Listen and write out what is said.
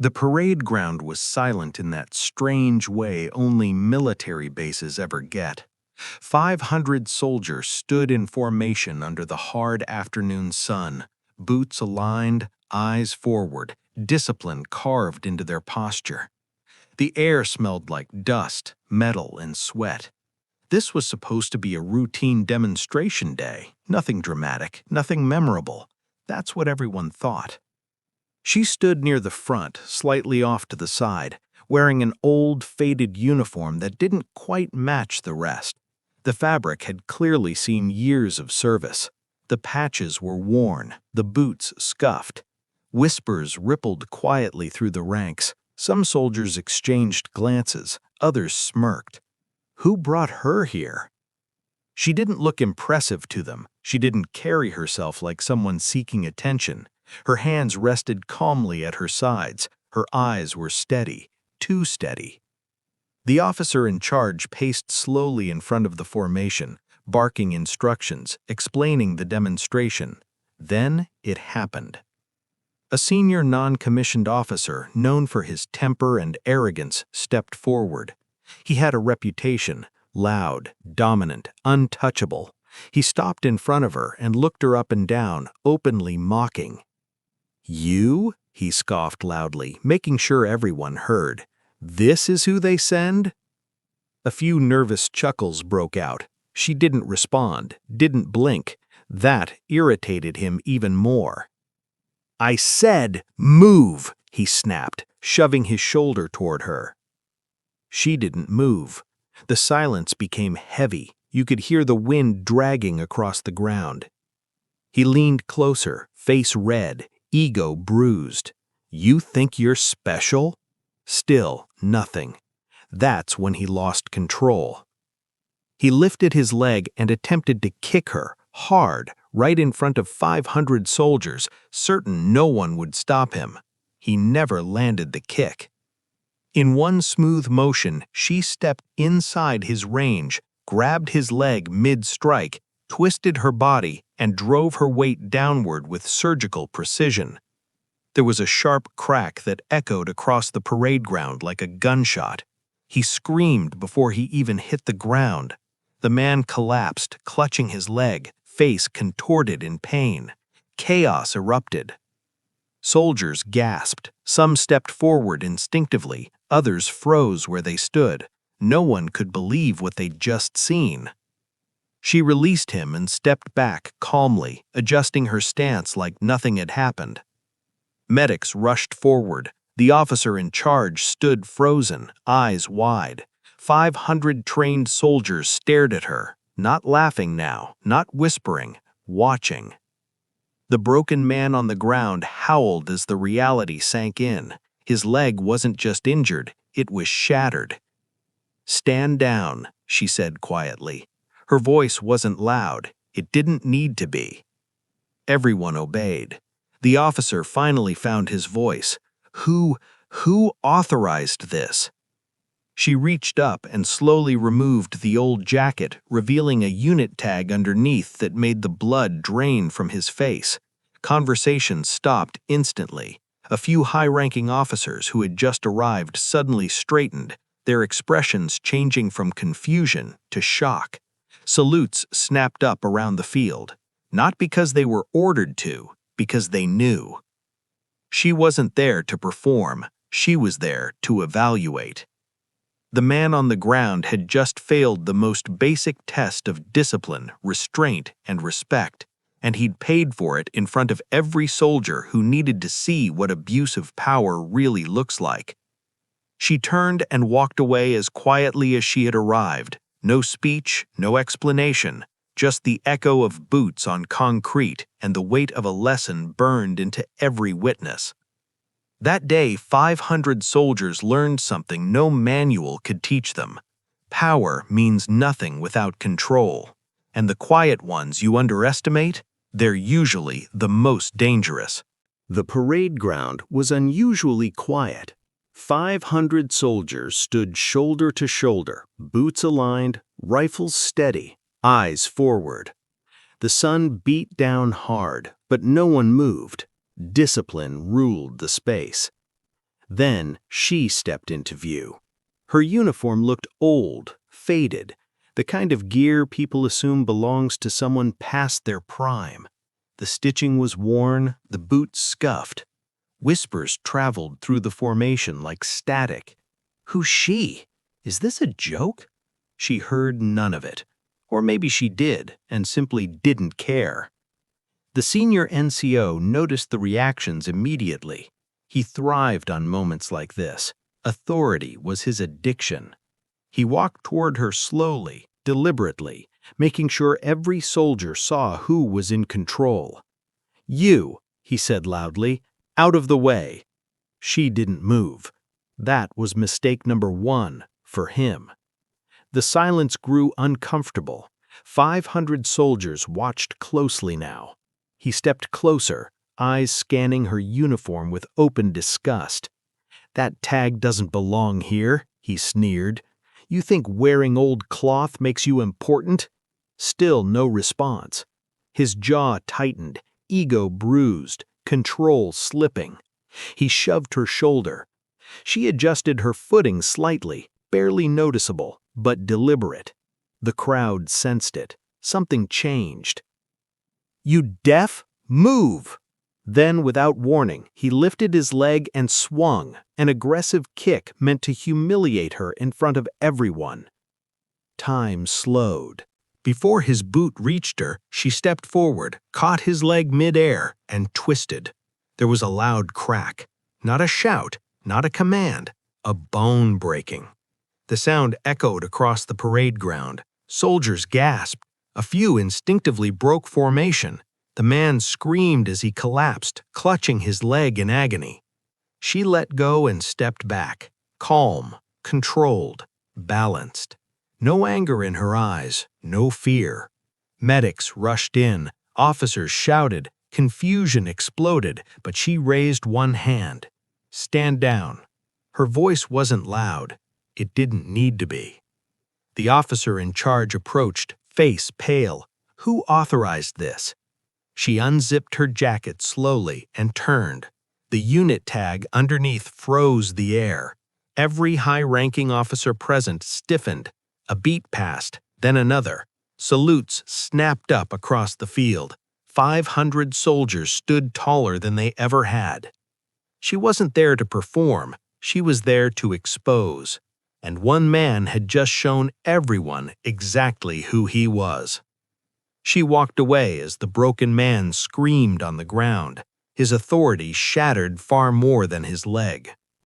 The parade ground was silent in that strange way only military bases ever get. 500 soldiers stood in formation under the hard afternoon sun, boots aligned, eyes forward, discipline carved into their posture. The air smelled like dust, metal, and sweat. This was supposed to be a routine demonstration day, nothing dramatic, nothing memorable. That's what everyone thought. She stood near the front, slightly off to the side, wearing an old, faded uniform that didn't quite match the rest. The fabric had clearly seen years of service. The patches were worn, the boots scuffed. Whispers rippled quietly through the ranks. Some soldiers exchanged glances, others smirked. Who brought her here? She didn't look impressive to them. She didn't carry herself like someone seeking attention. Her hands rested calmly at her sides. Her eyes were steady, too steady. The officer in charge paced slowly in front of the formation, barking instructions, explaining the demonstration. Then it happened. A senior non-commissioned officer, known for his temper and arrogance, stepped forward. He had a reputation, loud, dominant, untouchable. He stopped in front of her and looked her up and down, openly mocking. "You?" he scoffed loudly, making sure everyone heard. "This is who they send?" A few nervous chuckles broke out. She didn't respond, didn't blink. That irritated him even more. "I said, move!" he snapped, shoving his shoulder toward her. She didn't move. The silence became heavy. You could hear the wind dragging across the ground. He leaned closer, face red, ego bruised. "You think you're special?" Still nothing. That's when he lost control. He lifted his leg and attempted to kick her, hard, right in front of 500 soldiers, certain no one would stop him. He never landed the kick. In one smooth motion, she stepped inside his range, grabbed his leg mid-strike, twisted her body, and drove her weight downward with surgical precision. There was a sharp crack that echoed across the parade ground like a gunshot. He screamed before he even hit the ground. The man collapsed, clutching his leg, face contorted in pain. Chaos erupted. Soldiers gasped. Some stepped forward instinctively. Others froze where they stood. No one could believe what they'd just seen. She released him and stepped back calmly, adjusting her stance like nothing had happened. Medics rushed forward. The officer in charge stood frozen, eyes wide. 500 trained soldiers stared at her, not laughing now, not whispering, watching. The broken man on the ground howled as the reality sank in. His leg wasn't just injured, it was shattered. "Stand down," she said quietly. Her voice wasn't loud. It didn't need to be. Everyone obeyed. The officer finally found his voice. Who authorized this?" She reached up and slowly removed the old jacket, revealing a unit tag underneath that made the blood drain from his face. Conversation stopped instantly. A few high-ranking officers who had just arrived suddenly straightened, their expressions changing from confusion to shock. Salutes snapped up around the field, not because they were ordered to, because they knew. She wasn't there to perform, she was there to evaluate. The man on the ground had just failed the most basic test of discipline, restraint, and respect, and he'd paid for it in front of every soldier who needed to see what abuse of power really looks like. She turned and walked away as quietly as she had arrived. No speech, no explanation, just the echo of boots on concrete and the weight of a lesson burned into every witness. That day, 500 soldiers learned something no manual could teach them. Power means nothing without control, and the quiet ones you underestimate, they're usually the most dangerous. The parade ground was unusually quiet. 500 soldiers stood shoulder to shoulder, boots aligned, rifles steady, eyes forward. The sun beat down hard, but no one moved. Discipline ruled the space. Then she stepped into view. Her uniform looked old, faded, the kind of gear people assume belongs to someone past their prime. The stitching was worn, the boots scuffed. Whispers traveled through the formation like static. Who's she? Is this a joke? She heard none of it. Or maybe she did, and simply didn't care. The senior NCO noticed the reactions immediately. He thrived on moments like this. Authority was his addiction. He walked toward her slowly, deliberately, making sure every soldier saw who was in control. "You," he said loudly, "out of the way." She didn't move. That was mistake number 1 for him. The silence grew uncomfortable. 500 soldiers watched closely now. He stepped closer, eyes scanning her uniform with open disgust. "That tag doesn't belong here," he sneered. "You think wearing old cloth makes you important?" Still no response. His jaw tightened, ego bruised, control slipping. He shoved her shoulder. She adjusted her footing slightly, barely noticeable, but deliberate. The crowd sensed it. Something changed. "You deaf? Move!" Then, without warning, he lifted his leg and swung, an aggressive kick meant to humiliate her in front of everyone. Time slowed. Before his boot reached her, she stepped forward, caught his leg mid-air, and twisted. There was a loud crack. Not a shout, not a command, a bone breaking. The sound echoed across the parade ground. Soldiers gasped. A few instinctively broke formation. The man screamed as he collapsed, clutching his leg in agony. She let go and stepped back, calm, controlled, balanced. No anger in her eyes, no fear. Medics rushed in, officers shouted, confusion exploded, but she raised one hand. "Stand down." Her voice wasn't loud. It didn't need to be. The officer in charge approached, face pale. Who authorized this? She unzipped her jacket slowly and turned. The unit tag underneath froze the air. Every high-ranking officer present stiffened. A beat passed, then another. Salutes snapped up across the field. 500 soldiers stood taller than they ever had. She wasn't there to perform. She was there to expose. And one man had just shown everyone exactly who he was. She walked away as the broken man screamed on the ground. His authority shattered far more than his leg.